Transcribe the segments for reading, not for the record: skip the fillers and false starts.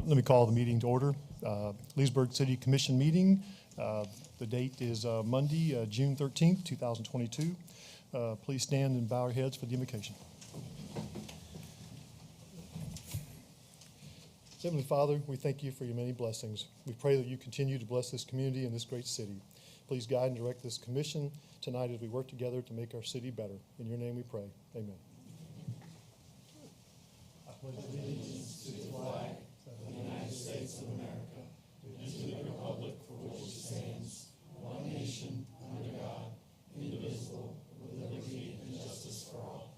Let me call the meeting to order. Leesburg City Commission meeting. The date is Monday, June 13th, 2022. Please stand and bow your heads for the invocation. Heavenly Father, we thank you for your many blessings. We pray that you continue to bless this community and this great city. Please guide and direct this commission tonight as we work together to make our city better. In your name we pray. Amen. I pledge allegiance to the flag of the United States of America and to the republic for which it stands, one nation, under God, indivisible, with liberty and justice for all.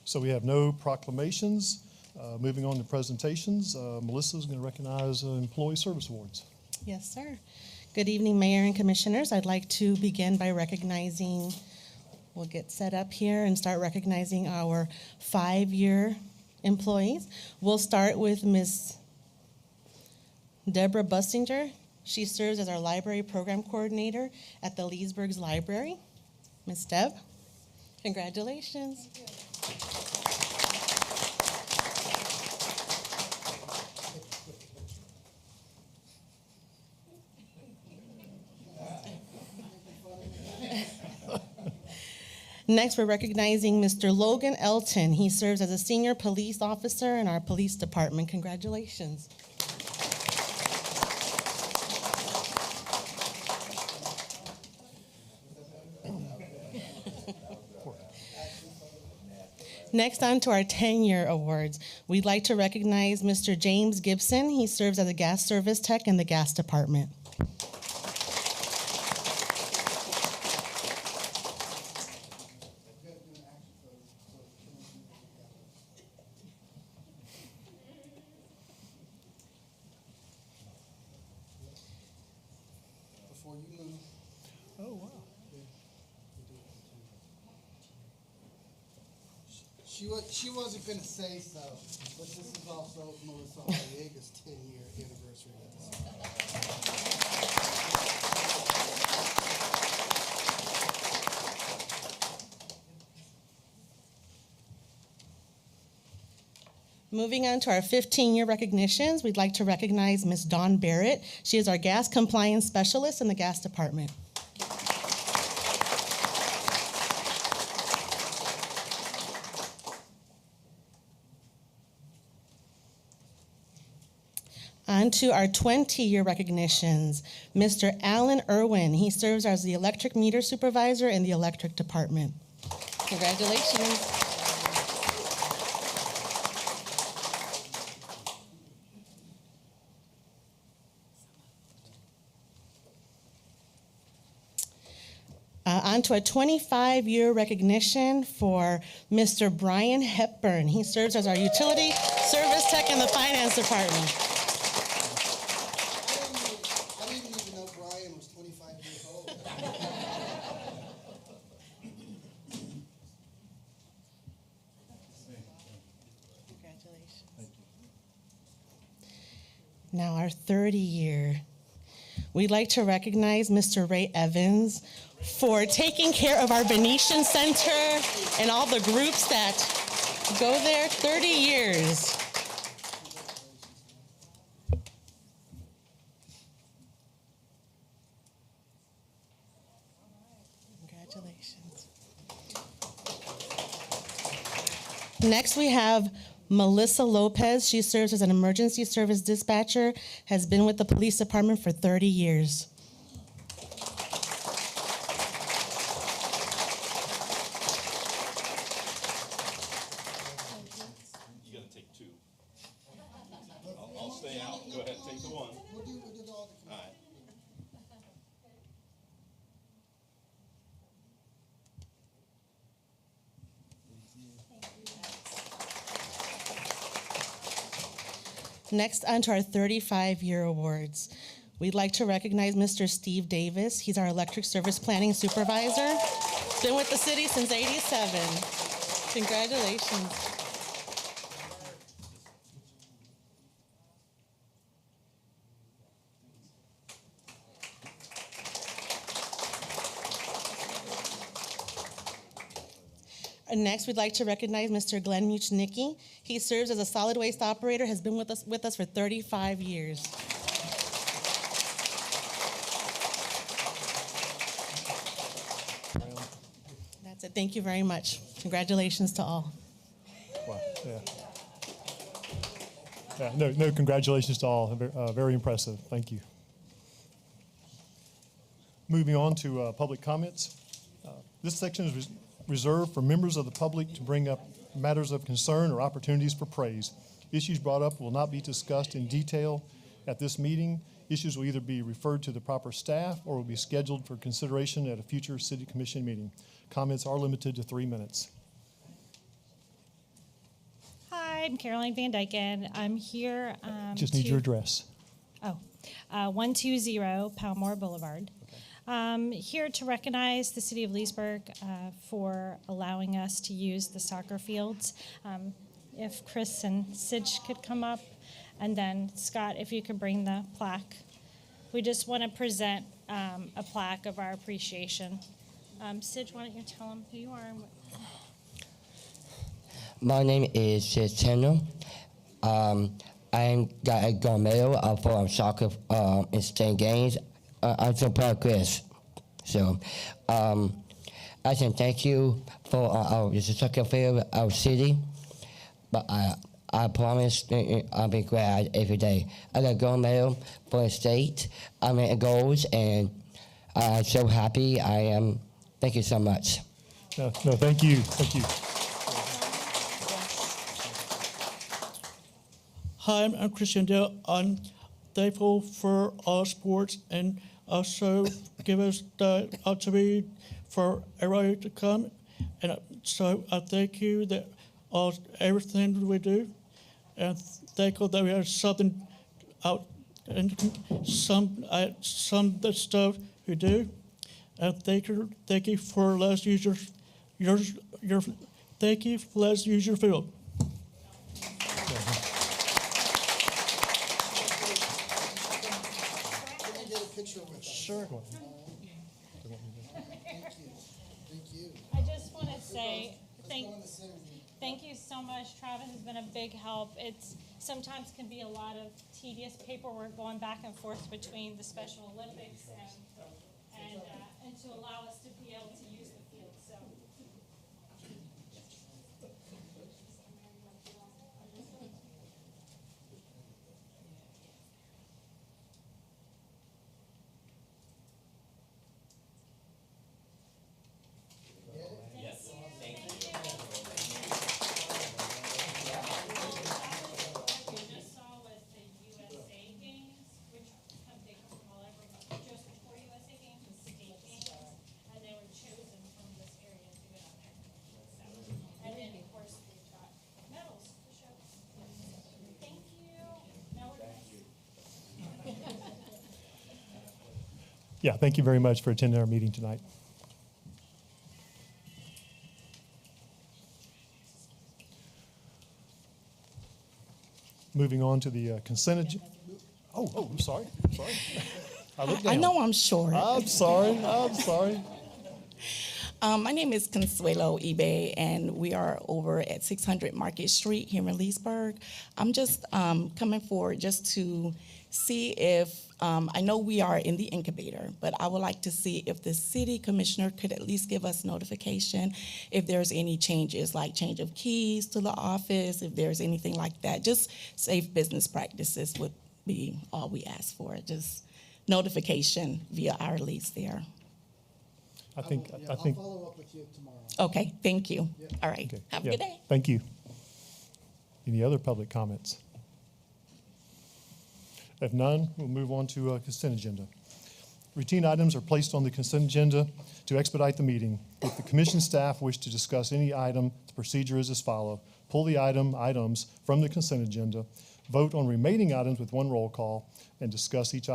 So we have no proclamations. Moving on to presentations, Melissa is going to recognize Employee Service Awards. Yes, sir. Good evening, Mayor and Commissioners. I'd like to begin by recognizing, we'll get set up here and start recognizing our 5-year employees. We'll start with Ms. Deborah Bussinger. She serves as our Library Program Coordinator at the Leesburg's Library. Ms. Deb, congratulations. Next, we're recognizing Mr. Logan Elton. He serves as a senior police officer in our police department. Congratulations. Next, on to our 10-year awards. We'd like to recognize Mr. James Gibson. He serves as a gas service tech in the gas department. She wasn't going to say so, but this is also Melissa Ariega's 10-year anniversary with us. Moving on to our 15-year recognitions, we'd like to recognize Ms. Dawn Barrett. She is our gas compliance specialist in the gas department. On to our 20-year recognitions. Mr. Alan Irwin, he serves as the electric meter supervisor in the electric department. Congratulations. On to a 25-year recognition for Mr. Brian Hepburn. He serves as our utility service tech in the finance department. I didn't even know Brian was 25 years old. Congratulations. Thank you. Now our 30-year. We'd like to recognize Mr. Ray Evans for taking care of our Venetian Center and all the groups that go there. 30 years. Congratulations. Next, we have Melissa Lopez. She serves as an emergency service dispatcher, has been with the police department for 30 years. Next, on to our 35-year awards. We'd like to recognize Mr. Steve Davis. He's our electric service planning supervisor. Been with the city since '87. Congratulations. And next, we'd like to recognize Mr. Glenn Muchnicki. He serves as a solid waste operator, has been with us for 35 years. That's it. Thank you very much. Congratulations to all. Wow, yeah. Yeah, no, congratulations to all. Very impressive. Thank you. Moving on to public comments. This section is reserved for members of the public to bring up matters of concern or opportunities for praise. Issues brought up will not be discussed in detail at this meeting. Issues will either be referred to the proper staff or will be scheduled for consideration at a future City Commission meeting. Comments are limited to 3 minutes. Hi, I'm Caroline Van Dyken. I'm here. Just need your address. 120 Palmore Boulevard. Here to recognize the City of Leesburg for allowing us to use the soccer fields. If Chris and Sidge could come up, and then Scott, if you could bring the plaque. We just want to present a plaque of our appreciation. Sidge, why don't you tell them who you are? And what... My name is Sid Tanner. I got a gold medal for soccer in state games. I'm so proud of Chris. So I say thank you for our soccer field, our city. But I promise I'll be glad every day. I got a gold medal for the state. I made goals, and I'm so happy I am. Thank you so much. No, thank you. Thank you. Hi, I'm Christian Dale. I'm thankful for all sports and also give us the opportunity for everybody to come. And so I thank you that everything we do, and thankful that we have something out and some of the stuff we do. And thank you for letting us use your thank you for letting us use your field. Sure. Thank you. I just want to say thank you so much. Travis has been a big help. It's sometimes can be a lot of tedious paperwork going back and forth between the Special Olympics and to allow us to be able to use the field. So. Yeah, thank you very much for attending our meeting tonight. Moving on to the consent agenda. Oh, I'm sorry. I looked down. I know I'm short. I'm sorry. My name is Consuelo Ibe, and we are over at 600 Market Street here in Leesburg. I'm just coming forward just to see if, I know we are in the incubator, but I would like to see if the city commissioner could at least give us notification if there's any changes, like change of keys to the office, if there's anything like that. Just safe business practices would be all we ask for, just notification via our lease there. I think. I'll follow up with you tomorrow. Okay, thank you. Yeah. All right, Okay. have a Yeah, good day. Thank you. Any other public comments? If none, we'll move on to consent agenda. Routine items are placed on the consent agenda to expedite the meeting. If the commission staff wish to discuss any item, the procedure is as follows. Pull the items from the consent agenda, vote on remaining items with one roll call, and discuss each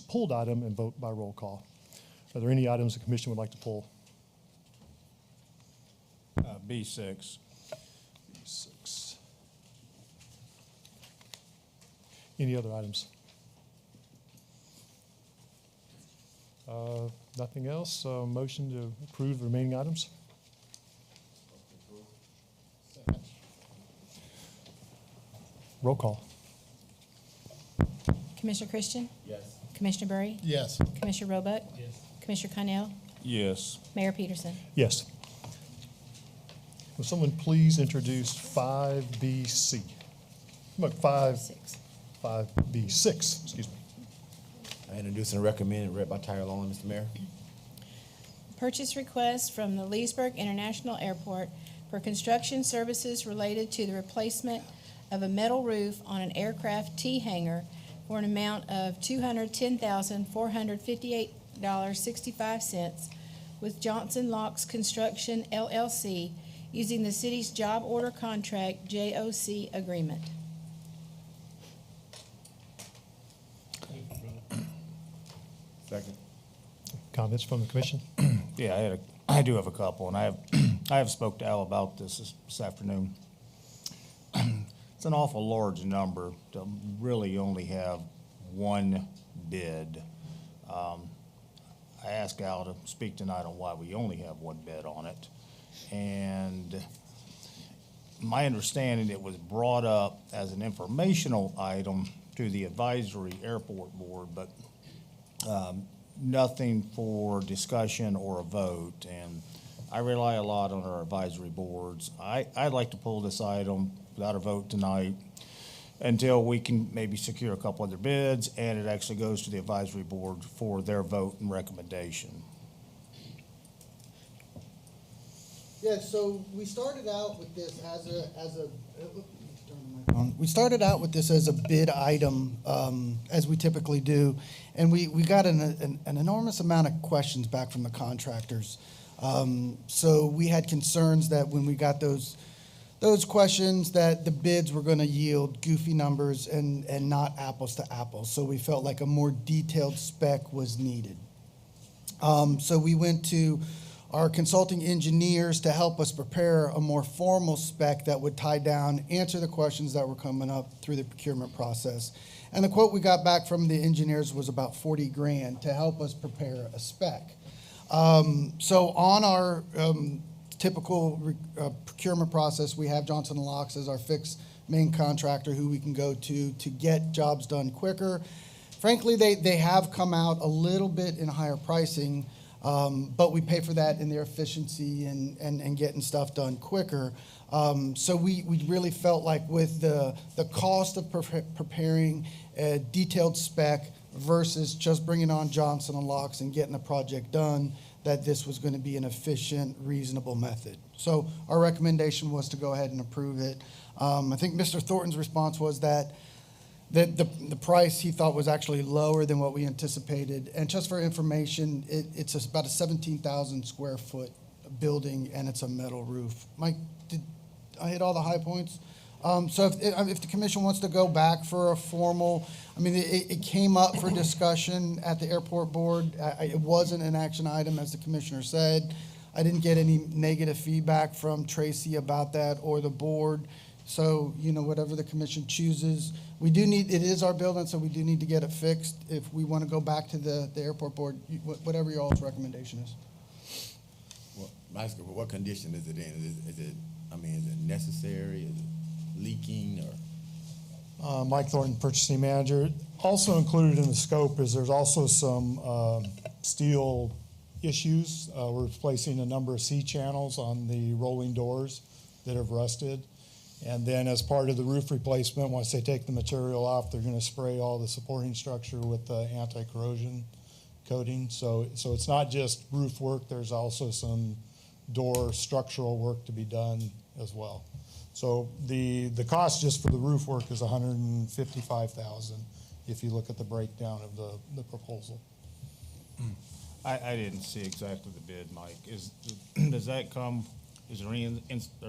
pulled item and vote by roll call. Are there any items the commission would like to pull? B6. B6. Any other items? Nothing else. Motion to approve the remaining items? Roll call. Commissioner Christian? Yes. Commissioner Bury? Yes. Commissioner Roebuck? Yes. Commissioner Connell? Yes. Mayor Peterson? Yes. Will someone please introduce 5BC? Look, 5B6, excuse me. I introduce and recommend, read by title only, Mr. Mayor. Purchase request from the Leesburg International Airport for construction services related to the replacement of a metal roof on an aircraft T-hangar for an amount of $210,458.65 with Johnson Locks Construction LLC using the city's job order contract JOC agreement. Second. Comments from the commission? Yeah, I do have a couple, and I have spoke to Al about this afternoon. It's an awful large number to really only have one bid. I asked Al to speak tonight on why we only have one bid on it. And my understanding, it was brought up as an informational item to the advisory airport board, but nothing for discussion or a vote. And I rely a lot on our advisory boards. I'd like to pull this item without a vote tonight until we can maybe secure a couple other bids and it actually goes to the advisory board for their vote and recommendation. Yeah, so we started out with this we started out with this as a bid item, as we typically do, and we got an enormous amount of questions back from the contractors. So we had concerns that when we got those questions, that the bids were going to yield goofy numbers and not apples to apples. So we felt like a more detailed spec was needed. So we went to our consulting engineers to help us prepare a more formal spec that would tie down, answer the questions that were coming up through the procurement process. And the quote we got back from the engineers was about $40,000 to help us prepare a spec. So on our typical procurement process, we have Johnson Locks as our fixed main contractor who we can go to get jobs done quicker. Frankly, they have come out a little bit in higher pricing, but we pay for that in their efficiency and getting stuff done quicker. So we really felt like with the cost of preparing a detailed spec versus just bringing on Johnson & Locks and getting the project done, that this was going to be an efficient, reasonable method. So our recommendation was to go ahead and approve it. I think Mr. Thornton's response was that the price he thought was actually lower than what we anticipated. And just for information, it's about a 17,000 square foot building and it's a metal roof. Mike, did I hit all the high points? So if the commission wants to go back for a formal, I mean, it came up for discussion at the airport board. It wasn't an action item, as the commissioner said. I didn't get any negative feedback from Tracy about that or the board. So, whatever the commission chooses. It is our building, so we do need to get it fixed. If we want to go back to the airport board, whatever your all's recommendation is. Well, what condition is it in? Is it necessary? Is it leaking or? Mike Thornton, purchasing manager. Also included in the scope is there's also some steel issues. We're replacing a number of C-channels on the rolling doors that have rusted. And then as part of the roof replacement, once they take the material off, they're going to spray all the supporting structure with the anti-corrosion coating. So it's not just roof work. There's also some door structural work to be done as well. So the cost just for the roof work is $155,000 if you look at the breakdown of the proposal. I didn't see exactly the bid, Mike. Does that come? Is there are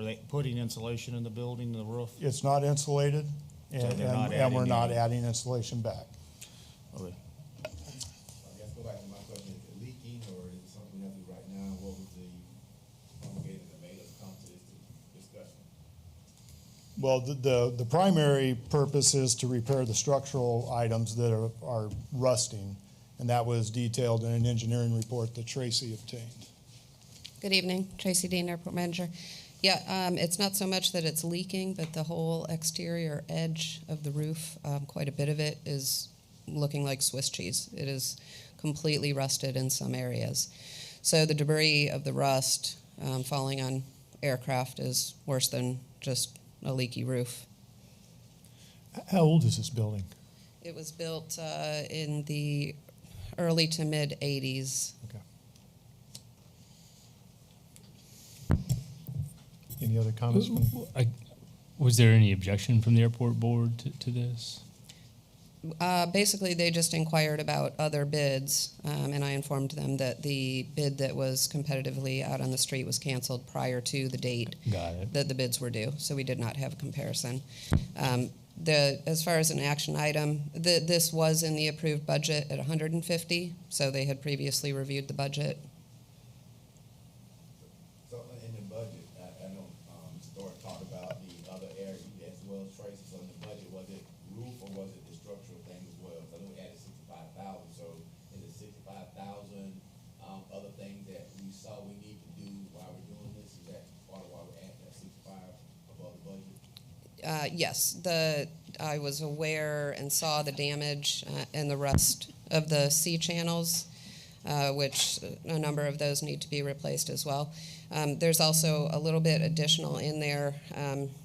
they putting insulation in the building, the roof? It's not insulated, So they're not and we're adding not any. adding insulation back. Okay. I guess go back to my question, is it leaking or is it something we have to do right now? What was the promulgating that made us come to this discussion? Well, the primary purpose is to repair the structural items that are rusting, and that was detailed in an engineering report that Tracy obtained. Good evening, Tracy Dean, Airport Manager. Yeah, it's not so much that it's leaking, but the whole exterior edge of the roof, quite a bit of it is looking like Swiss cheese. It is completely rusted in some areas. So the debris of the rust falling on aircraft is worse than just a leaky roof. How old is this building? It was built in the early to mid 80s. Okay. Any other comments? Was there any objection from the airport board to this? Basically, they just inquired about other bids, and I informed them that the bid that was competitively out on the street was canceled prior to the date Got it. that the bids were due, so we did not have a comparison. As far as an action item, this was in the approved budget at 150, so they had previously reviewed the budget. So in the budget, I know Dora talked about the other areas as well as Tracy. So in the budget, was it roof or was it the structural thing as well? So I know we added 65,000. So is it 65,000 other things that we saw we need to do while we're doing this? Is that part of why we're adding that 65 above the budget? Yes, I was aware and saw the damage and the rust of the C channels, which a number of those need to be replaced as well. There's also a little bit additional in there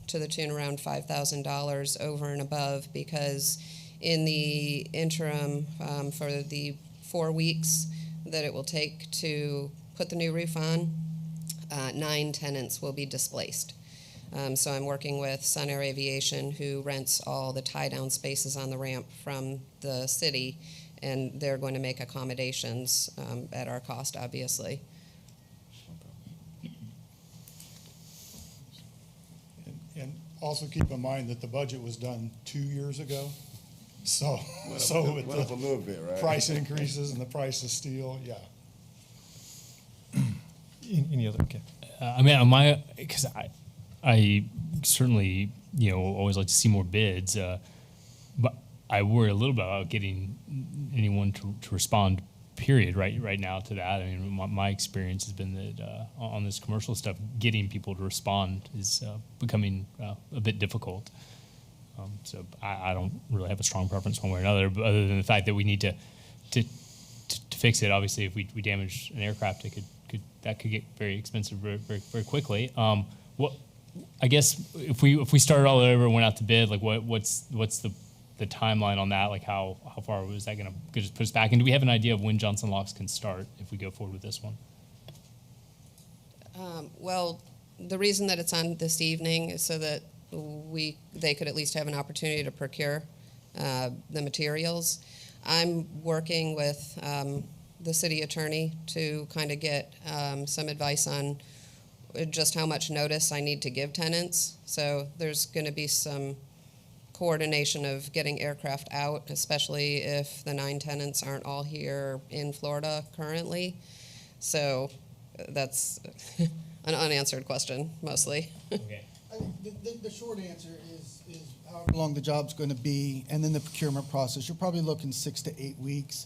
to the tune around $5,000 over and above, because in the interim for the 4 weeks that it will take to put the new roof on, 9 tenants will be displaced. So I'm working with Sun Air Aviation, who rents all the tie-down spaces on the ramp from the city, and they're going to make accommodations at our cost, obviously. And also keep in mind that the budget was done 2 years ago. So with Went up a little bit, right? price increases and the price of steel, yeah. Any other? Okay. I mean, because I certainly, always like to see more bids, but I worry a little bit about getting anyone to respond, period, right now to that. I mean, my experience has been that on this commercial stuff, getting people to respond is becoming a bit difficult. So I don't really have a strong preference one way or another, but other than the fact that we need to fix it. Obviously, if we damage an aircraft, that could get very expensive very, very, very quickly. I guess if we started all over and went out to bid, like what's the timeline on that? Like how far was that going to just put us back? And do we have an idea of when Johnson Locks can start if we go forward with this one? Well, the reason that it's on this evening is so that they could at least have an opportunity to procure the materials. I'm working with the city attorney to kind of get some advice on just how much notice I need to give tenants. So there's going to be some coordination of getting aircraft out, especially if the 9 tenants aren't all here in Florida currently. So that's an unanswered question, mostly. Okay. The short answer is however long the job's going to be, and then the procurement process. You're probably looking 6 to 8 weeks.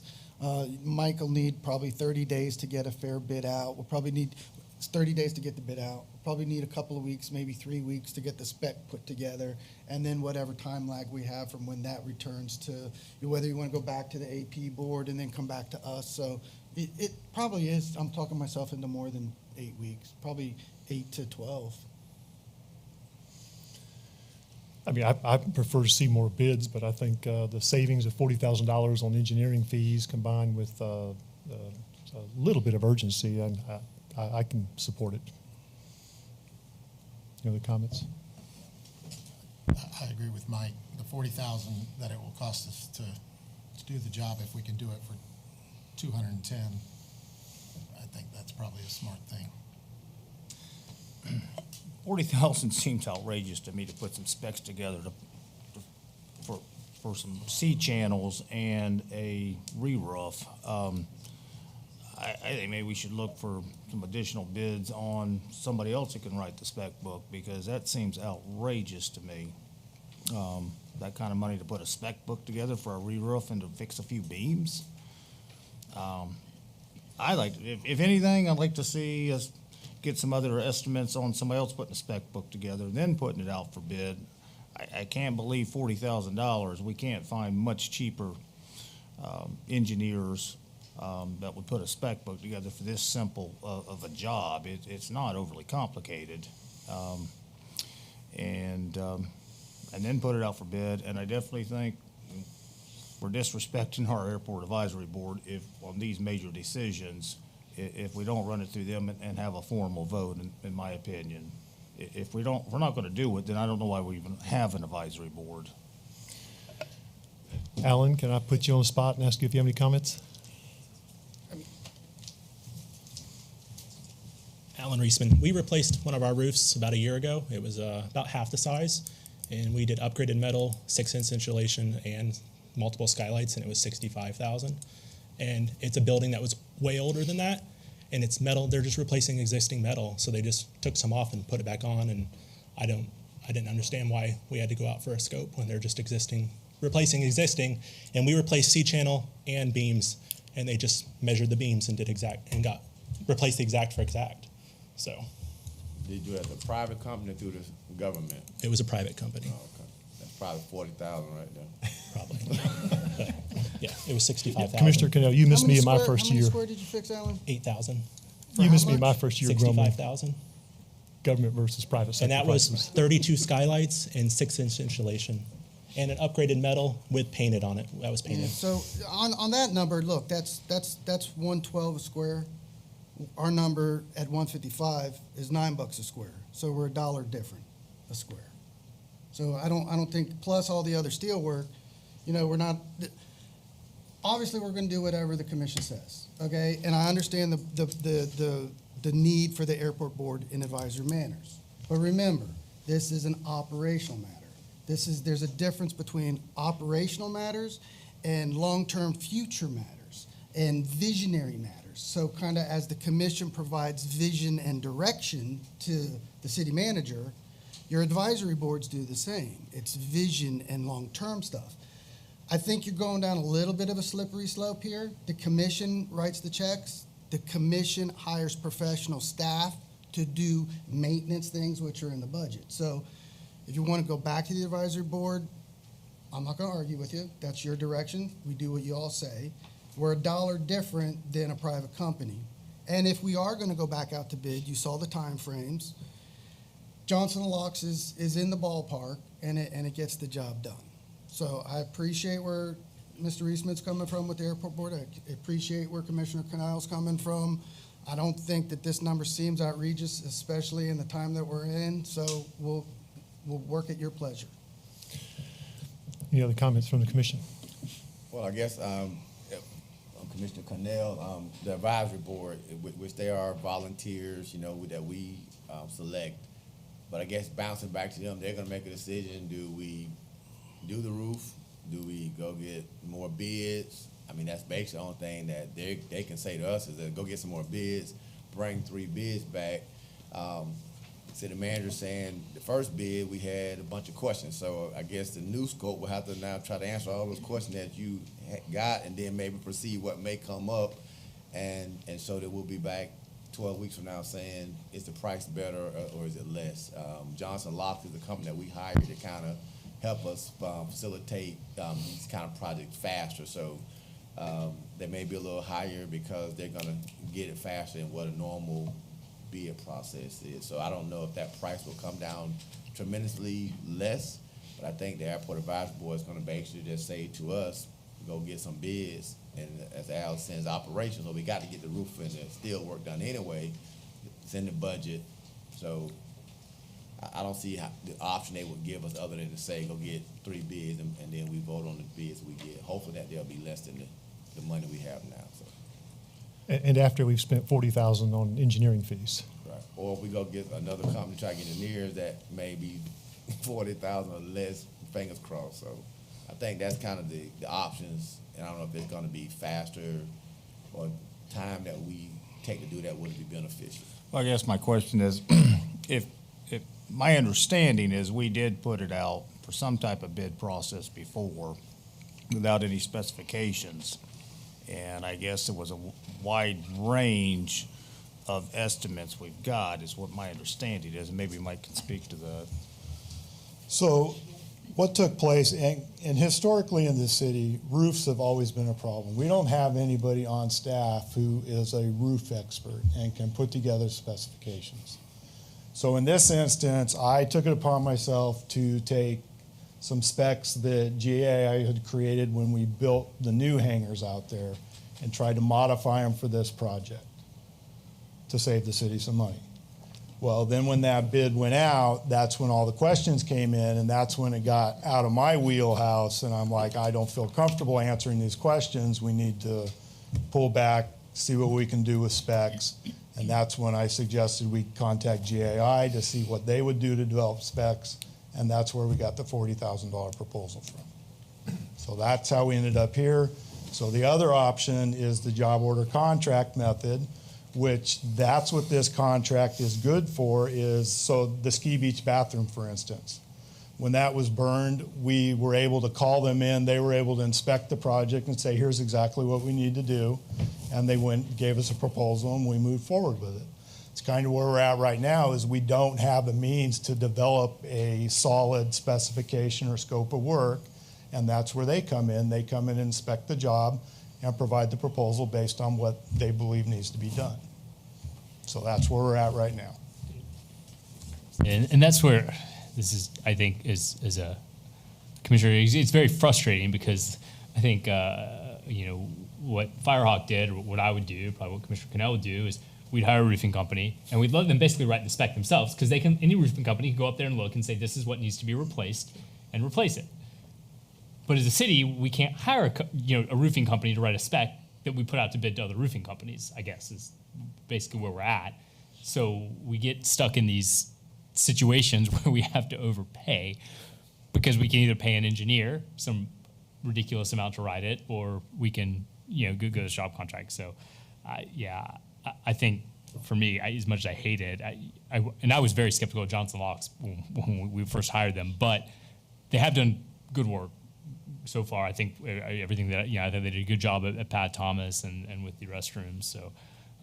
Mike will need probably 30 days to get a fair bid out. We'll probably need 30 days to get the bid out. We'll probably need a couple of weeks, maybe 3 weeks to get the spec put together, and then whatever time lag we have from when that returns to, whether you want to go back to the AP board and then come back to us. So it probably is, I'm talking myself into more than 8 weeks, probably 8 to 12. I mean, I prefer to see more bids, but I think the savings of $40,000 on engineering fees combined with a little bit of urgency, and I can support it. Any other comments? I agree with Mike. The $40,000 that it will cost us to do the job, if we can do it for 210, I think that's probably a smart thing. 40,000 seems outrageous to me to put some specs together for some C channels and a re-roof. I think maybe we should look for some additional bids on somebody else that can write the spec book, because that seems outrageous to me. That kind of money to put a spec book together for a re-roof and to fix a few beams. If anything, I'd like to see us get some other estimates on somebody else putting a spec book together, and then putting it out for bid. I can't believe $40,000. We can't find much cheaper engineers that would put a spec book together for this simple of a job. It's not overly complicated. And then put it out for bid. And I definitely think we're disrespecting our airport advisory board if on these major decisions, if we don't run it through them and have a formal vote, in my opinion. If we're not going to do it, then I don't know why we even have an advisory board. Alan, can I put you on the spot and ask you if you have any comments? Alan Reisman. We replaced one of our roofs about a year ago. It was about half the size, and we did upgraded metal, 6-inch insulation, and multiple skylights, and it was $65,000. And it's a building that was way older than that, and it's metal. They're just replacing existing metal, so they just took some off and put it back on. And I didn't understand why we had to go out for a scope when they're just replacing existing. And we replaced C-channel and beams, and they just measured the beams and replaced the exact for exact. So. Did you do it as a private company or through the government? It was a private company. Oh, okay. That's probably 40,000 right there. Probably. But, yeah, it was 65,000. Commissioner Cannell, you missed me in my first How many year. square did you fix, Alan? 8,000. You how missed me in my much? first year grumbling. 65,000. Government versus private sector And that was prices. 32 skylights and 6-inch insulation, and an upgraded metal with painted on it. That was Yeah, painted. so on that number, look, that's $112 a square. Our number at 155 is $9 a square. So we're $1 different a square. So I don't think, plus all the other steel work, we're not, obviously we're going to do whatever the commission says, okay? And I understand the need for the airport board in advisory manners. But remember, this is an operational matter. There's a difference between operational matters and long-term future matters and visionary matters. So kind of as the commission provides vision and direction to the city manager, your advisory boards do the same. It's vision and long-term stuff. I think you're going down a little bit of a slippery slope here. The commission writes the checks. The commission hires professional staff to do maintenance things, which are in the budget. So if you want to go back to the advisory board, I'm not going to argue with you. That's your direction. We do what you all say. We're $1 different than a private company. And if we are going to go back out to bid, you saw the time frames. Johnson & Locks is in the ballpark, and it gets the job done. So I appreciate where Mr. Reisman's coming from with the airport board. I appreciate where Commissioner Cannell's coming from. I don't think that this number seems outrageous, especially in the time that we're in. So we'll work at your pleasure. Any other comments from the commission? Well, I guess Commissioner Cannell, the advisory board, which they are volunteers, that we select. But I guess bouncing back to them, they're going to make a decision. Do we do the roof? Do we go get more bids? I mean, that's basically the only thing that they can say to us is that go get some more bids, bring 3 bids back. City manager saying the first bid we had a bunch of questions. So I guess the new scope will have to now try to answer all those questions that you got and then maybe proceed what may come up. And so that we'll be back 12 weeks from now saying, is the price better or is it less? Johnson Locks is the company that we hired to kind of help us facilitate these kind of projects faster. So they may be a little higher because they're going to get it faster than what a normal bid process is. So I don't know if that price will come down tremendously less, but I think the airport advisory board is going to basically just say to us, go get some bids. And as Al says, operational, so we got to get the roof and the steel work done anyway. It's in the budget. So I don't see the option they would give us other than to say, go get 3 bids and then we vote on the bids we get. Hopefully that they'll be less than the money we have now. So. And after we've spent $40,000 on engineering fees. Right. Or if we go get another company, try to get engineers that may be 40,000 or less, fingers crossed. So I think that's kind of the options. And I don't know if it's going to be faster or time that we take to do that would be beneficial. Well, I guess my question is, if my understanding is we did put it out for some type of bid process before without any specifications. And I guess it was a wide range of estimates we've got, is what my understanding is, and maybe Mike can speak to that. So what took place, and historically in this city, roofs have always been a problem. We don't have anybody on staff who is a roof expert and can put together specifications. So in this instance, I took it upon myself to take some specs that GAI had created when we built the new hangars out there and tried to modify them for this project to save the city some money. Well, then when that bid went out, that's when all the questions came in, and that's when it got out of my wheelhouse, and I'm like, I don't feel comfortable answering these questions. We need to pull back, see what we can do with specs, and that's when I suggested we contact GAI to see what they would do to develop specs, and that's where we got the $40,000 proposal from. So that's how we ended up here. So the other option is the job order contract method, which that's what this contract is good for, is so the ski beach bathroom, for instance. When that was burned, we were able to call them in. They were able to inspect the project and say, here's exactly what we need to do. And they went and gave us a proposal, and we moved forward with it. It's kind of where we're at right now, is we don't have the means to develop a solid specification or scope of work, and that's where they come in. They come in and inspect the job and provide the proposal based on what they believe needs to be done. So that's where we're at right now. And that's where this is, I think, as a commissioner, it's very frustrating, because I think, what Firehawk did, or what I would do, probably what Commissioner Cannell would do, is we'd hire a roofing company, and we'd let them basically write the spec themselves, because any roofing company can go up there and look and say, this is what needs to be replaced, and replace it. But as a city, we can't hire a roofing company to write a spec that we put out to bid to other roofing companies, I guess, is basically where we're at. So we get stuck in these situations where we have to overpay, because we can either pay an engineer some ridiculous amount to write it, or we can, go to job contract. So, I think for me, as much as I hate it, I was very skeptical of Johnson Locks when we first hired them, but they have done good work so far. I think everything that, I think they did a good job at Pat Thomas and with the restrooms. So,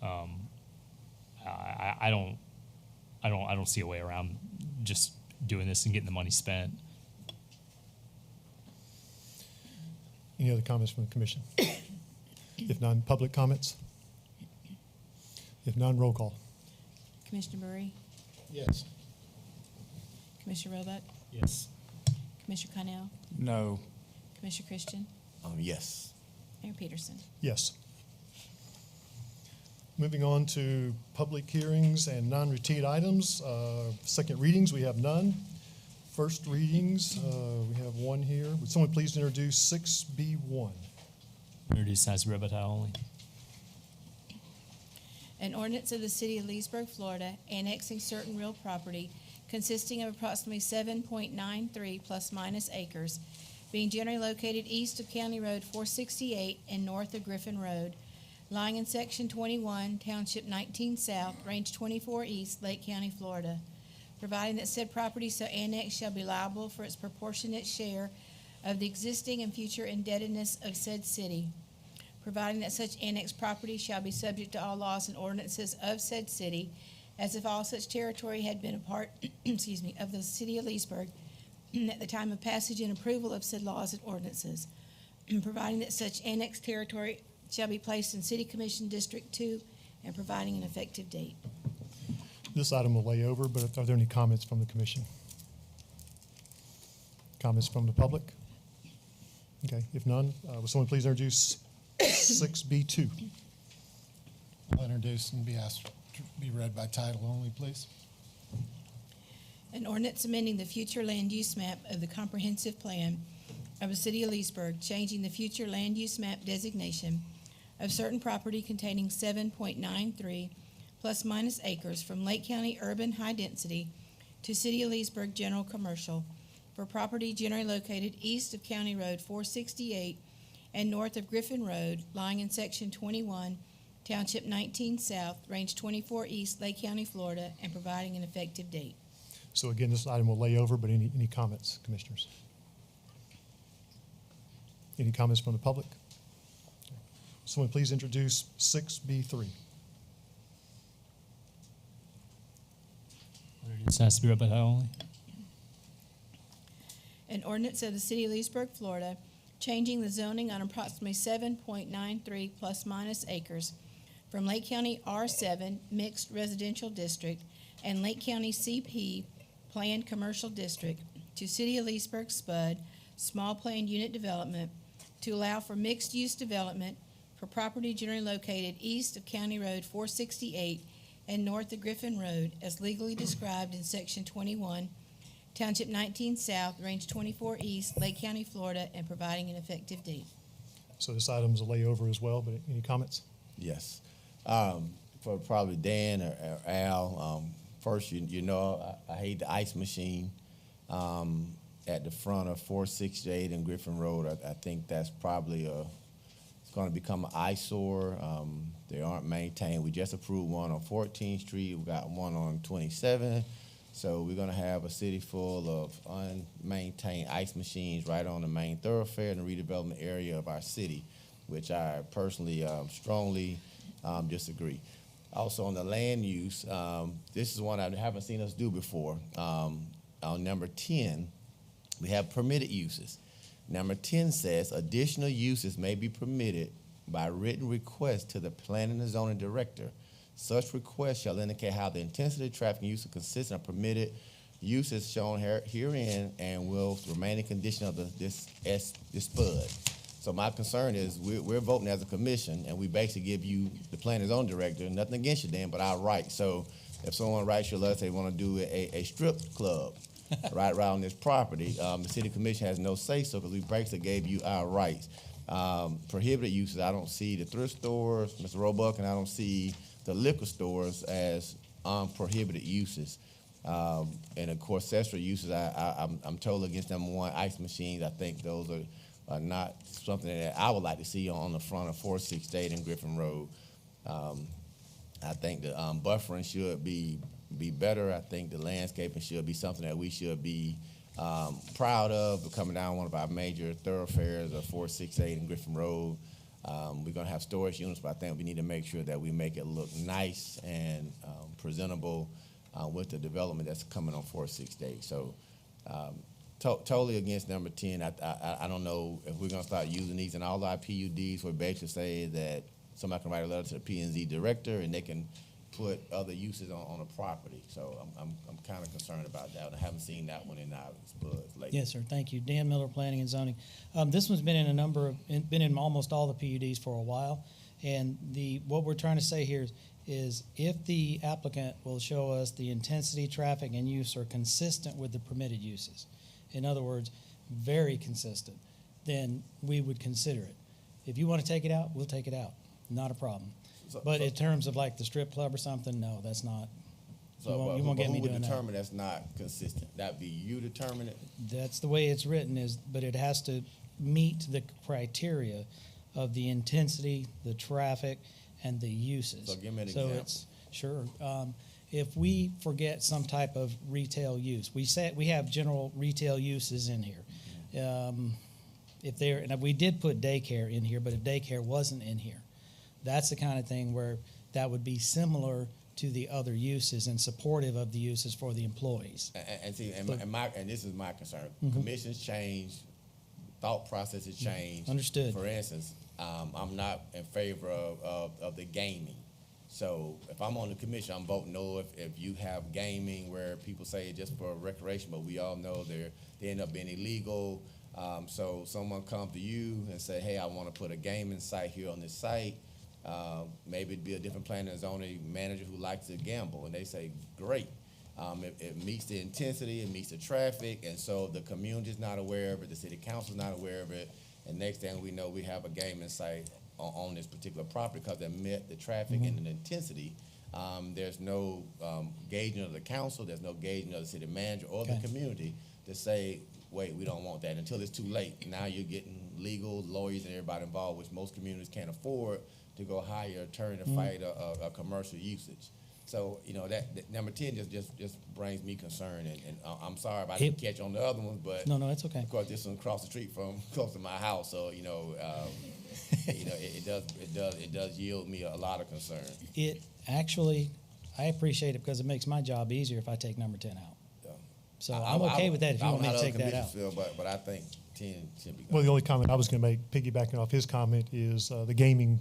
I don't see a way around just doing this and getting the money spent. Any other comments from the commission? If none, public comments? If none, roll call. Commissioner Murray, Yes. Commissioner Roebuck, Yes. Commissioner Connell, No. Commissioner Christian, Yes. Mayor Peterson. Yes. Moving on to public hearings and non-routine items. Second readings, we have none. First readings, we have one here. Would someone please introduce 6B1? Introduced as read by title only. An ordinance of the City of Leesburg, Florida, annexing certain real property consisting of approximately 7.93 plus minus acres, being generally located east of County Road 468 and north of Griffin Road, lying in Section 21, Township 19 South, Range 24 East, Lake County, Florida, providing that said property so annexed shall be liable for its proportionate share of the existing and future indebtedness of said city, providing that such annexed property shall be subject to all laws and ordinances of said city, as if all such territory had been a part, of the City of Leesburg at the time of passage and approval of said laws and ordinances, providing that such annexed territory shall be placed in City Commission District 2, and providing an effective date. This item will lay over, but are there any comments from the commission? Comments from the public? Okay, if none, will someone please introduce 6B2? I'll introduce and be asked to be read by title only, please. An ordinance amending the future land use map of the comprehensive plan of the City of Leesburg, changing the future land use map designation of certain property containing 7.93 plus minus acres from Lake County urban high density to City of Leesburg general commercial for property generally located east of County Road 468 and north of Griffin Road, lying in Section 21, Township 19 South, Range 24 East, Lake County, Florida, and providing an effective date. So again, this item will lay over, but any comments, commissioners? Any comments from the public? Someone please introduce 6B3. It has to be read by title only. An ordinance of the City of Leesburg, Florida, changing the zoning on approximately 7.93 plus minus acres from Lake County R7 Mixed Residential District and Lake County CP Planned Commercial District to City of Leesburg SPUD Small Planned Unit Development to allow for mixed-use development for property generally located east of County Road 468 and north of Griffin Road as legally described in Section 21, Township 19 South, Range 24 East, Lake County, Florida, and providing an effective date. So this item is a layover as well, but any comments? Yes. For probably Dan or Al, first, you know, I hate the ice machine at the front of 468 and Griffin Road. I think that's probably it's going to become an eyesore. They aren't maintained. We just approved one on 14th Street. We got one on 27th. So we're going to have a city full of unmaintained ice machines right on the main thoroughfare in the redevelopment area of our city, which I personally strongly disagree. Also on the land use, this is one I haven't seen us do before. On number 10, we have permitted uses. Number 10 says additional uses may be permitted by written request to the planning and zoning director. Such request shall indicate how the intensity of traffic and use are consistent of permitted uses shown herein and will remain in condition of this SPUD. So my concern is we're voting as a commission, and we basically give you the planning and zoning director, nothing against you, Dan, but our right. So if someone writes you a letter, they want to do a strip club right around this property, the city commission has no say-so because we basically gave you our rights. Prohibited uses, I don't see the thrift stores, Mr. Roebuck, and I don't see the liquor stores as prohibited uses. And of course, accessory uses, I'm totally against number one, ice machines. I think those are not something that I would like to see on the front of 468 and Griffin Road. I think the buffering should be better. I think the landscaping should be something that we should be proud of. Coming down one of our major thoroughfares of 468 and Griffin Road. We're going to have storage units, but I think we need to make sure that we make it look nice and presentable with the development that's coming on 468. So totally against number 10. I don't know if we're going to start using these in all our PUDs where basically say that somebody can write a letter to the P&Z director and they can put other uses on a property. So I'm kind of concerned about that. I haven't seen that one in our SPUDs lately. Yes, sir. Thank you. Dan Miller, Planning and Zoning. This one's been in almost all the PUDs for a while. And what we're trying to say here is if the applicant will show us the intensity, traffic, and use are consistent with the permitted uses, in other words, very consistent, then we would consider it. If you want to take it out, we'll take it out. Not a problem. But in terms of like the strip club or something, no, that's not. So you won't get me who would doing determine that's not consistent? That'd be you determine it? That's the way it's written but it has to meet the criteria of the intensity, the traffic, and the uses. So give me an example. Sure. If we forget some type of retail use, we have general retail uses in here. And we did put daycare in here, but if daycare wasn't in here, that's the kind of thing where that would be similar to the other uses and supportive of the uses for the employees. And this is my concern. Commissions change, thought processes change. Understood. For instance, I'm not in favor of the gaming. So if I'm on the commission, I'm voting no if you have gaming where people say just for recreation, but we all know they end up being illegal. So someone comes to you and say, hey, I want to put a gaming site here on this site. Maybe it'd be a different planning and zoning manager who likes to gamble, and they say, great. It meets the intensity, it meets the traffic, and so the community's not aware of it, the city council's not aware of it, and next thing we know, we have a gaming site on this particular property because it met the traffic and the intensity. There's no gauging of the council, there's no gauging of the city manager or the community to say, wait, we don't want that until it's too late. Now you're getting legal lawyers and everybody involved, which most communities can't afford to go hire an attorney to fight a commercial usage. So, that number 10 just brings me concern, and I'm sorry if I didn't catch on the other ones, but no, it's okay. Of course, this one across the street from close to my house, so it does yield me a lot of concern. It actually, I appreciate it because it makes my job easier if I take number 10 out. Yeah. So I'm okay with that if you want me to take that out. But I think 10 should be. Well, the only comment I was going to make, piggybacking off his comment, is the gaming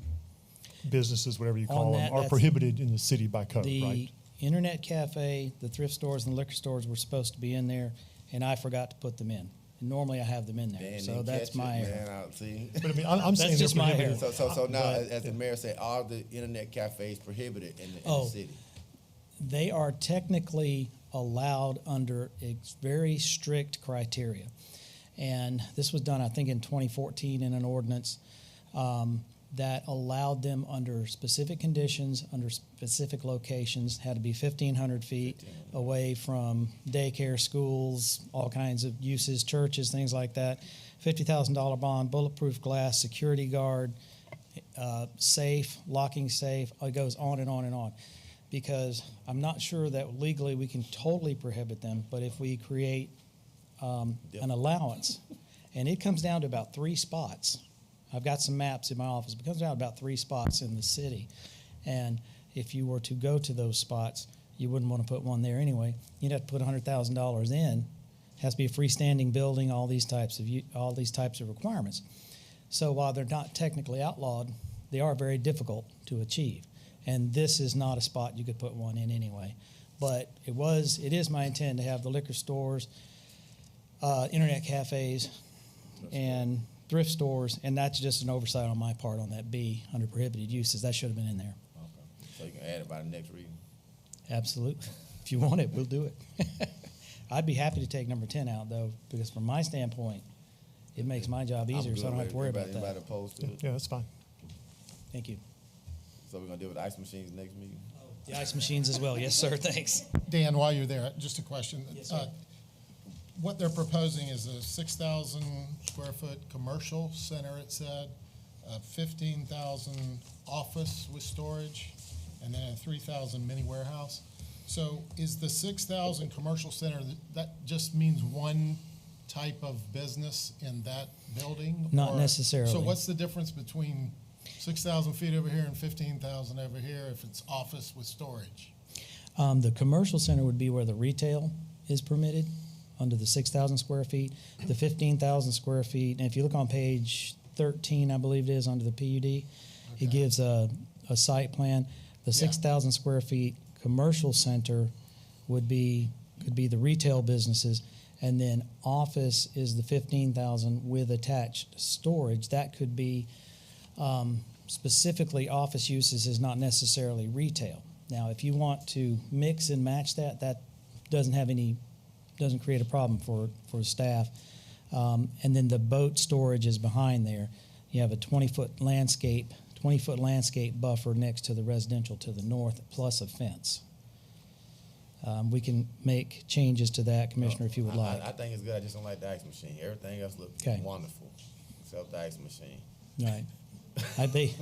businesses, whatever you call On them, that, are that's prohibited in the city by code, The right? internet cafe, the thrift stores, and the liquor stores were supposed to be in there, and I forgot to put them in. And normally I have them in there, Man, so they that's catch my it, error. man, I see. But I mean, I'm saying That's just they're my prohibited. error. So now, But- as the mayor said, are the internet cafes prohibited in the Oh. city? They are technically allowed under very strict criteria. And this was done, I think, in 2014 in an ordinance that allowed them under specific conditions, under specific locations, had to be 1,500 feet away from daycare, schools, all kinds of uses, churches, things like that. $50,000 bond, bulletproof glass, security guard, safe, locking safe. It goes on and on and on. Because I'm not sure that legally we can totally prohibit them, but if we create an allowance, and it comes down to about 3 spots. I've got some maps in my office. It comes down to about 3 spots in the city. And if you were to go to those spots, you wouldn't want to put one there anyway. You'd have to put $100,000 in. It has to be a freestanding building, all these types of requirements. So while they're not technically outlawed, they are very difficult to achieve. And this is not a spot you could put one in anyway. But it is my intent to have the liquor stores, internet cafes, and thrift stores, and that's just an oversight on my part on that B under prohibited uses. That should have been in there. Okay. So you can add it by the next reading? Absolutely. If you want it, we'll do it. I'd be happy to take number 10 out, though, because from my standpoint, it makes my job easier, so I don't have to worry about that. Anybody opposed to it? Yeah, that's fine. Thank you. So we're gonna deal with the ice machines next meeting? The ice machines as well. Yes, sir. Thanks. Dan, while you're there, just a question. Yes, sir. What they're proposing is a 6,000 square foot commercial center, it said, 15,000 office with storage, and then a 3,000 mini warehouse. So is the 6,000 commercial center, that just means one type of business in that building? Not Or- necessarily. So what's the difference between 6,000 feet over here and 15,000 over here if it's office with storage? The commercial center would be where the retail is permitted under the 6,000 square feet. The 15,000 square feet, and if you look on page 13, I believe it is, under the PUD, it gives a site plan. The 6,000 square feet commercial center could be the retail businesses, and then office is the 15,000 with attached storage. That could be specifically office uses, is not necessarily retail. Now, if you want to mix and match that, that doesn't create a problem for staff. And then the boat storage is behind there. You have a 20-foot landscape buffer next to the residential to the north, plus a fence. We can make changes to that, Commissioner, if you would like. I think it's good. I just don't like the ice machine. Everything else looks Okay. wonderful, except the ice machine. Right. They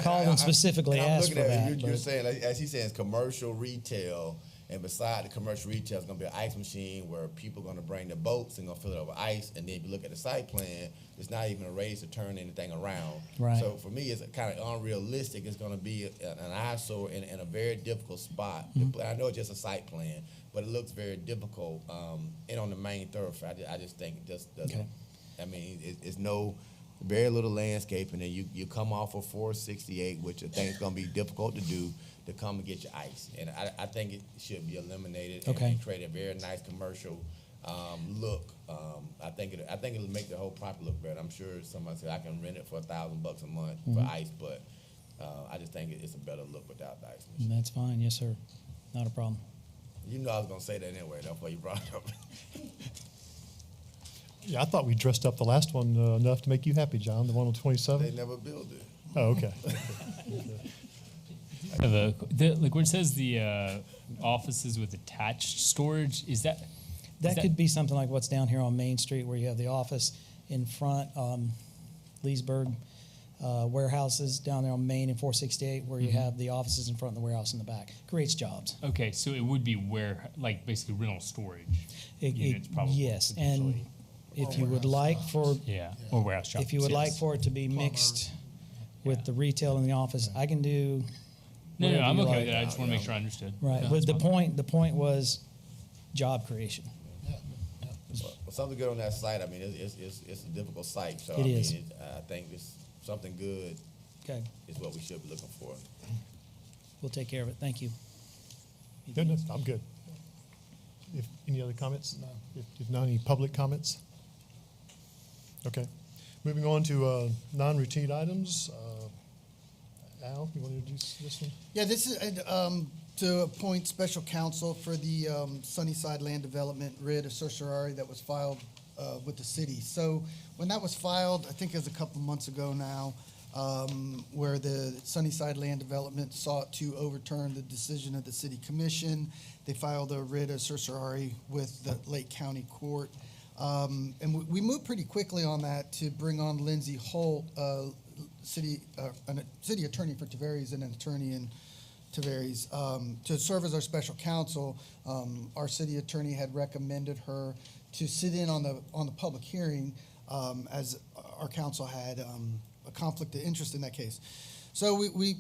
call them specifically and I'm asked for looking at that. it, you're but- saying, like, as he says, commercial retail, and beside the commercial retail is going to be an ice machine where people are going to bring their boats and going to fill it up with ice. And then if you look at the site plan, it's not even a raise to turn anything around. Right. So for me, it's kind of unrealistic. It's going to be an eyesore in a very difficult spot. I know it's just a site plan, but it looks very difficult. And on the main thoroughfare, I just think it just doesn't. Okay. I mean, it's very little landscape, and then you come off of 468, which I think is going to be difficult to do, to come and get your ice. And I think it should be eliminated Okay. and create a very nice commercial look. I think it'll make the whole property look better. I'm sure somebody said I can rent it for $1,000 a month for ice, but I just think it's a better look without the ice machine. That's fine, yes, sir. Not a problem. You know I was going to say that anyway, that's why you brought it up. Yeah, I thought we dressed up the last one enough to make you happy, John, the one on 27. They never built it. Oh, okay. I have like where it says the offices with attached storage, is that? That could be something like what's down here on Main Street, where you have the office in front, Leesburg warehouses down there on Main and 468, where you have the offices in front and the warehouse in the back. Creates jobs. Okay, so it would be like basically rental storage units, probably. Yes, and potentially. if you would like for Or warehouse shops. if you would like yes. for it to be mixed with the retail and the office, I can do No, whatever I'm you okay like. with it. I just want to make sure I understood. Right, No, but it's the fine. point was job creation. Well, something good on that site. I mean, it's a difficult site, so It is. I think it's something good Okay, is what we should be looking for. we'll take care of it. Thank you. No, I'm good. If, any other comments? No. If not, any public comments? Okay. Moving on to non-routine items. Al, you want to introduce this one? Yeah, this is to appoint special counsel for the Sunnyside Land Development writ of certiorari that was filed with the city. So when that was filed, I think it was a couple months ago now, where the Sunnyside Land Development sought to overturn the decision of the city commission. They filed a writ of certiorari with the Lake County Court. And we moved pretty quickly on that to bring on Lindsay Holt, a city attorney for Tavares and an attorney in Tavares, to serve as our special counsel. Our city attorney had recommended her to sit in on the public hearing, as our counsel had a conflict of interest in that case. So we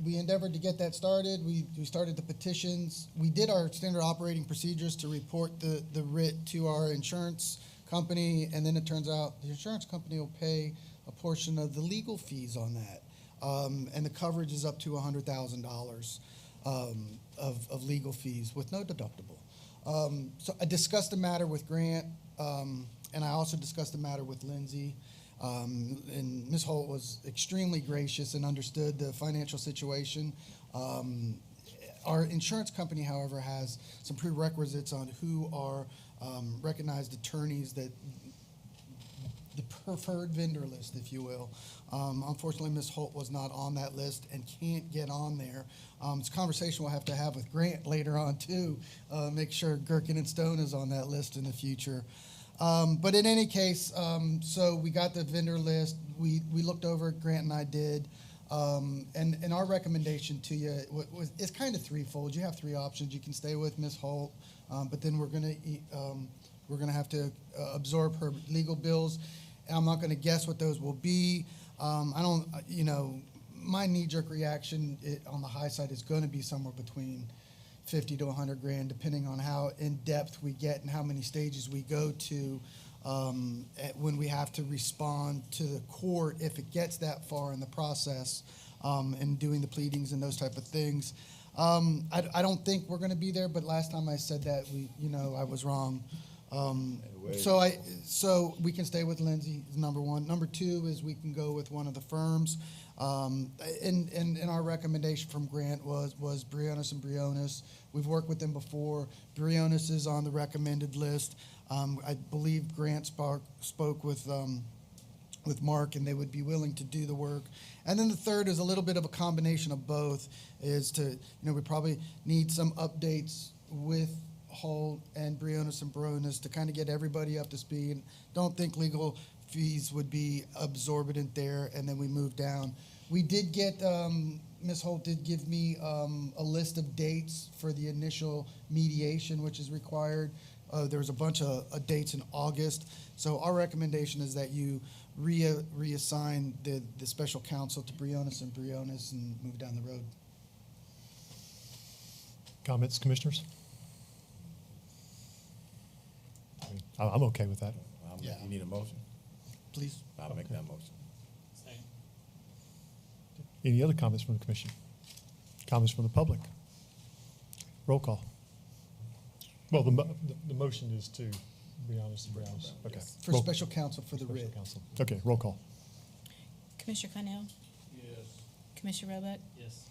endeavored to get that started. We started the petitions. We did our standard operating procedures to report the writ to our insurance company, and then it turns out the insurance company will pay a portion of the legal fees on that. And the coverage is up to $100,000 of legal fees with no deductible. So I discussed the matter with Grant, and I also discussed the matter with Lindsay. And Ms. Holt was extremely gracious and understood the financial situation. Our insurance company, however, has some prerequisites on who are recognized attorneys, that the preferred vendor list, if you will. Unfortunately, Ms. Holt was not on that list and can't get on there. It's a conversation we'll have to have with Grant later on, too. Make sure Gherkin and Stone is on that list in the future. But in any case, so we got the vendor list. We looked over it, Grant and I did. And our recommendation to you is kind of threefold. You have three options. You can stay with Ms. Holt, but then we're gonna have to absorb her legal bills. I'm not gonna guess what those will be. My knee-jerk reaction on the high side is gonna be somewhere between 50 to 100 grand, depending on how in depth we get and how many stages we go to when we have to respond to the court, if it gets that far in the process, and doing the pleadings and those type of things. I don't think we're going to be there, but last time I said that, I was wrong. So we can stay with Lindsay, is number one. Number two is we can go with one of the firms. And our recommendation from Grant was Briones and Briones. We've worked with them before. Briones is on the recommended list. I believe Grant spoke with Mark, and they would be willing to do the work. And then the third is a little bit of a combination of both, is we probably need some updates with Holt and Briones to kind of get everybody up to speed. Don't think legal fees would be absorbent there, and then we move down. We did get, Ms. Holt did give me a list of dates for the initial mediation, which is required. There was a bunch of dates in August. So our recommendation is that you reassign the special counsel to Briones and move down the road. Comments, commissioners? I'm okay with that. You need a motion? Please. I'll make that motion. Any other comments from the commission? Comments from the public? Roll call. Well, the motion is to Briones and Briones. Okay. For special counsel for the writ. Okay, roll call. Commissioner Connell? Yes. Commissioner Roebuck? Yes.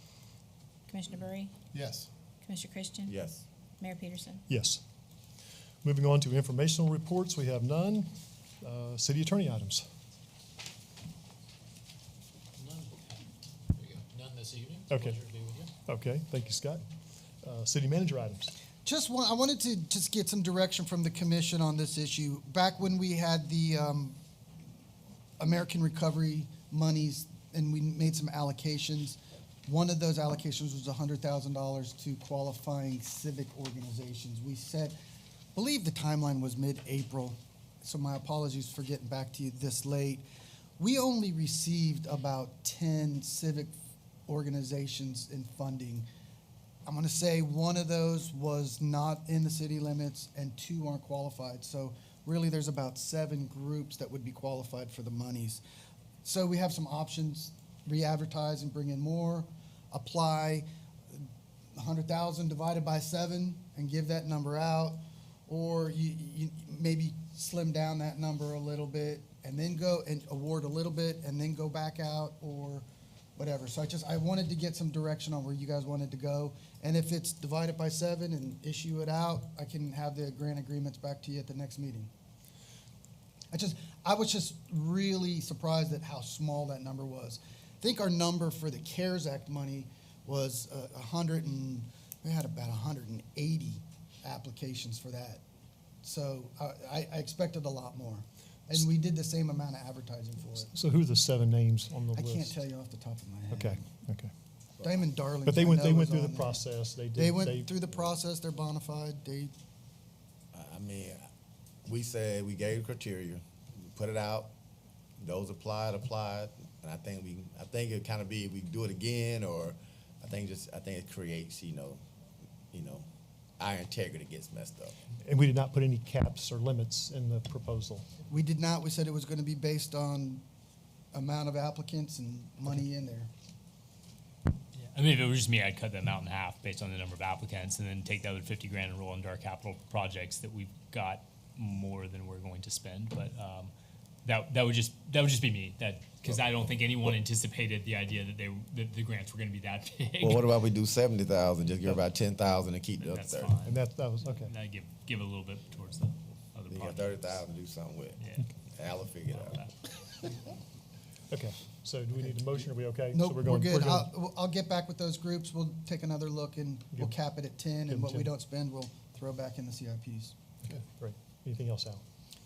Commissioner Burry? Yes. Commissioner Christian? Yes. Mayor Peterson? Yes. Moving on to informational reports, we have none. City attorney items. None this evening. Okay. Pleasure to be with you. Okay, thank you, Scott. City manager items. I wanted to just get some direction from the commission on this issue. Back when we had the American Recovery monies and we made some allocations, one of those allocations was $100,000 to qualifying civic organizations. We said, I believe the timeline was mid-April, so my apologies for getting back to you this late. We only received about 10 civic organizations in funding. I'm going to say one of those was not in the city limits and 2 aren't qualified. So really there's about 7 groups that would be qualified for the monies. So we have some options: re-advertise and bring in more, apply 100,000 divided by 7 and give that number out, or you maybe slim down that number a little bit and then go and award a little bit and then go back out, or whatever. So I wanted to get some direction on where you guys wanted to go. And if it's divided by 7 and issue it out, I can have the grant agreements back to you at the next meeting. I was just really surprised at how small that number was. I think our number for the CARES Act money was we had about 180 applications for that. So I expected a lot more. And we did the same amount of advertising for it. So who are the 7 names on the I list? can't tell you off the top of my head. Okay. Diamond Darling. But they went through the process. They went through the process. They're bona fide. I mean, we said we gave criteria, we put it out. Those applied, and I think it kind of be if we do it again, or I think it creates our integrity gets messed up. And we did not put any caps or limits in the proposal. We did not. We said it was going to be based on amount of applicants and money in there. I mean, if it was just me, I'd cut the amount in half based on the number of applicants, and then take the other $50,000 and roll into our capital projects that we've got more than we're going to spend. But that would just be me. Because I don't think anyone anticipated the idea that the grants were going to be that big. Well, what about we do 70,000, just give about 10,000 and keep the other 30? Fine. And that was okay. And I give a little bit towards the other You got projects. 30,000 to do something with. Yeah. Al will figure it out. Okay. So do we need a motion? Are we okay? Nope, So we're good. I'll get back with those groups. We'll take another look and we'll cap it at 10, and what we 10. don't spend, we'll throw back in the CIPs. Okay, great. Anything else, Al?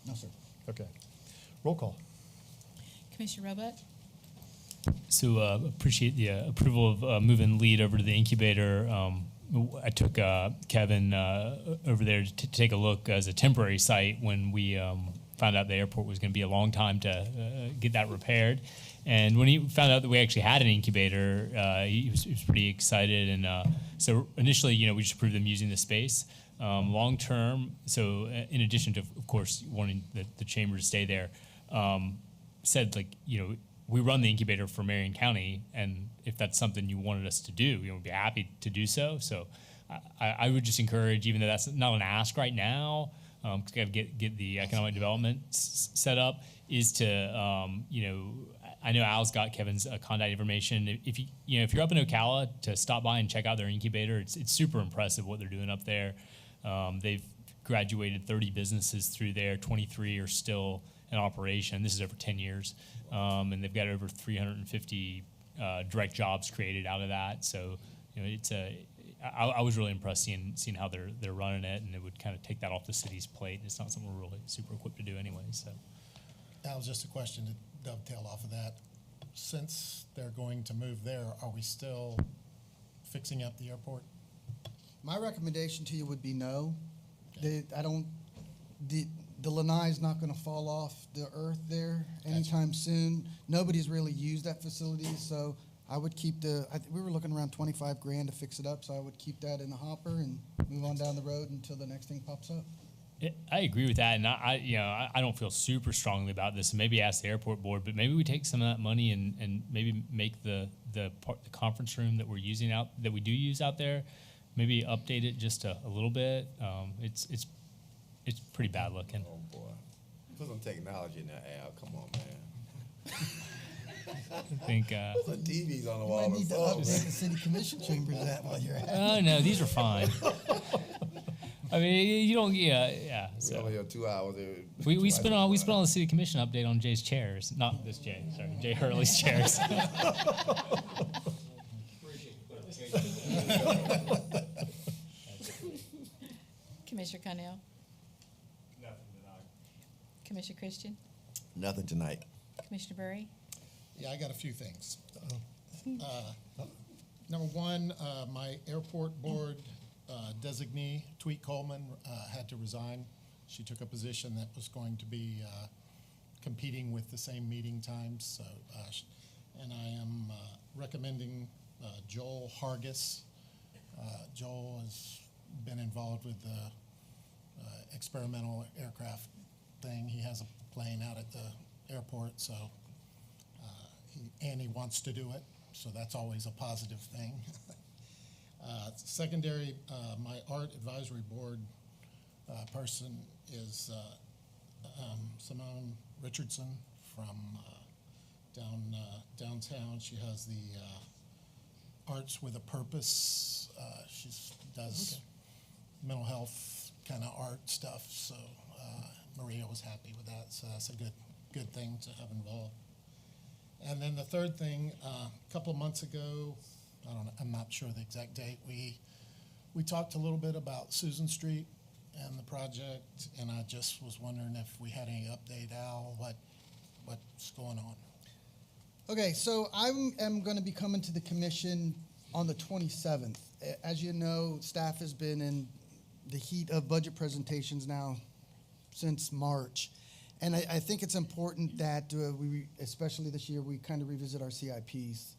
No, sir. Okay. Roll call. Commissioner Roebuck? So appreciate the approval of moving lead over to the incubator. I took Kevin over there to take a look as a temporary site when we found out the airport was going to be a long time to get that repaired. And when he found out that we actually had an incubator, he was pretty excited. And so initially, we just approved them using the space. Long term, so in addition to, of course, wanting the chamber to stay there, said we run the incubator for Marion County, and if that's something you wanted us to do, we'd be happy to do so. So I would just encourage, even though that's not an ask right now, because got to get the economic development set up, is to I know Al's got Kevin's contact information. If you're up in Ocala, to stop by and check out their incubator. It's super impressive what they're doing up there. They've graduated 30 businesses through there. 23 are still in operation. This is over 10 years, and they've got over 350 direct jobs created out of that. So I was really impressed seeing how they're running it, and it would kind of take that off the city's plate. It's not something we're really super equipped to do anyway. So That was just a question to dovetail off of that. Since they're going to move there, are we still fixing up the airport? My recommendation to you would be no. The lanai is not going to fall off the earth there anytime soon. Nobody's really used that facility, so I would keep we were looking around $25,000 to fix it up, so I would keep that in the hopper and move on down the road until the next thing pops up. I agree with that, and I don't feel super strongly about this. And maybe ask the airport board, but maybe we take some of that money and maybe make the conference room that we do use out there, maybe update it just a little bit. It's pretty bad looking. Oh boy, put some technology in there, Al. Come on, man. I think put some TVs on the You wall. might need to update the city commission chambers while you're at it. Oh no, these are fine. I mean, you don't. Yeah. We only have 2 hours. We spent all the city commission update on Jay's chairs, not this Jay. Sorry, Jay Hurley's chairs. Commissioner Connell? Nothing tonight. Commissioner Christian? Nothing tonight. Commissioner Berry? Yeah, I got a few things. Number one, my airport board designee, Tweet Coleman, had to resign. She took a position that was going to be competing with the same meeting times. So, and I am recommending Joel Hargis. Joel has been involved with the experimental aircraft thing. He has a plane out at the airport, so he wants to do it, so that's always a positive thing. Secondary, my art advisory board person is Simone Richardson from downtown. She has the Arts with a Purpose. She does mental health kind of art stuff, so Maria was happy with that, so that's a good thing to have involved. And then the third thing, a couple of months ago, I'm not sure the exact date, we talked a little bit about Susan Street and the project, and I just was wondering if we had any update, Al, what's going on? Okay, so I am going to be coming to the commission on the 27th. As you know, staff has been in the heat of budget presentations now since March. And I think it's important that we, especially this year, we kind of revisit our CIPs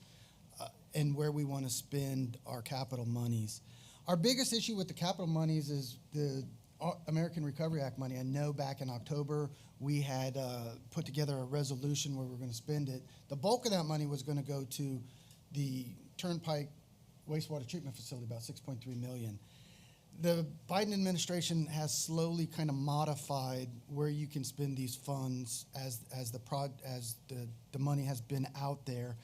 and where we want to spend our capital monies. Our biggest issue with the capital monies is the American Recovery Act money. I know back in October we had put together a resolution where we were going to spend it. The bulk of that money was going to go to the Turnpike wastewater treatment facility, about $6.3 million. The Biden administration has slowly kind of modified where you can spend these funds as the money has been out there.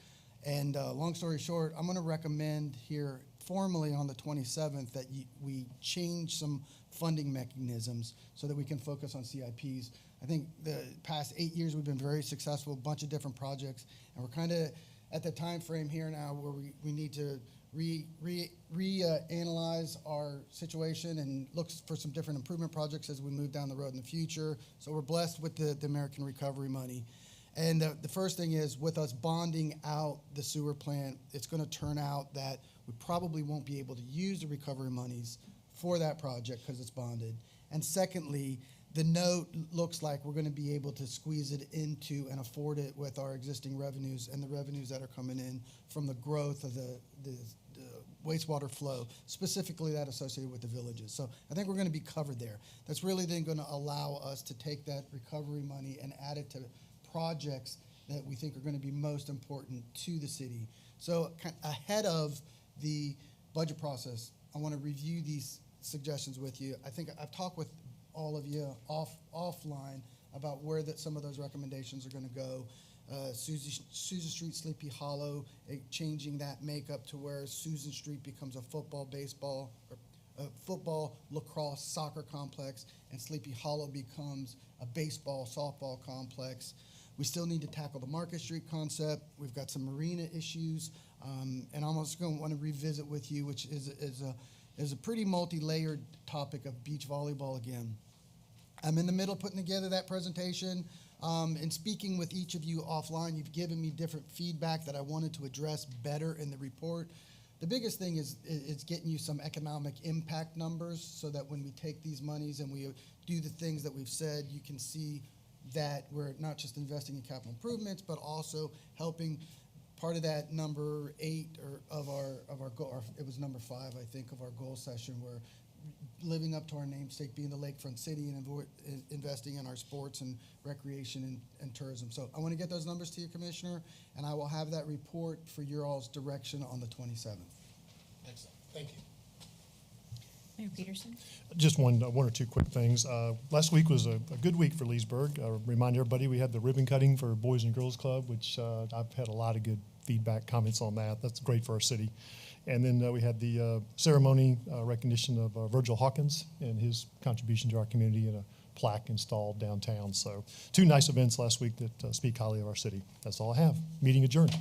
And long story short, I'm going to recommend here formally on the 27th that we change some funding mechanisms so that we can focus on CIPs. I think the past 8 years we've been very successful, a bunch of different projects, and we're kind of at the time frame here now where we need to analyze our situation and look for some different improvement projects as we move down the road in the future. So we're blessed with the American Recovery money. And the first thing is, with us bonding out the sewer plant, it's going to turn out that we probably won't be able to use the recovery monies for that project because it's bonded. And secondly, the note looks like we're going to be able to squeeze it into and afford it with our existing revenues and the revenues that are coming in from the growth of the wastewater flow, specifically that associated with the villages. So I think we're going to be covered there. That's really then going to allow us to take that recovery money and add it to projects that we think are going to be most important to the city. So ahead of the budget process, I want to review these suggestions with you. I think I've talked with all of you offline about where some of those recommendations are going to go. Susan Street, Sleepy Hollow, changing that makeup to where Susan Street becomes a football, baseball, or football, lacrosse, soccer complex, and Sleepy Hollow becomes a baseball, softball complex. We still need to tackle the Market Street concept. We've got some marina issues, and I'm also going to want to revisit with you, which is a pretty multi-layered topic of beach volleyball again. I'm in the middle putting together that presentation. And speaking with each of you offline, you've given me different feedback that I wanted to address better in the report. The biggest thing is getting you some economic impact numbers so that when we take these monies and we do the things that we've said, you can see that we're not just investing in capital improvements, but also helping part of that number 8 of our goal, or it was number 5, I think, of our goal session, where living up to our namesake, being the lakefront city and investing in our sports and recreation and tourism. So I want to get those numbers to you, Commissioner, and I will have that report for your all's direction on the 27th. Excellent. Thank you. Mayor Peterson? Just one or two quick things. Last week was a good week for Leesburg. Remind everybody we had the ribbon cutting for Boys and Girls Club, which I've had a lot of good feedback, comments on that. That's great for our city. And then we had the ceremony recognition of Virgil Hawkins and his contribution to our community, and a plaque installed downtown. So 2 nice events last week that speak highly of our city. That's all I have. Meeting adjourned.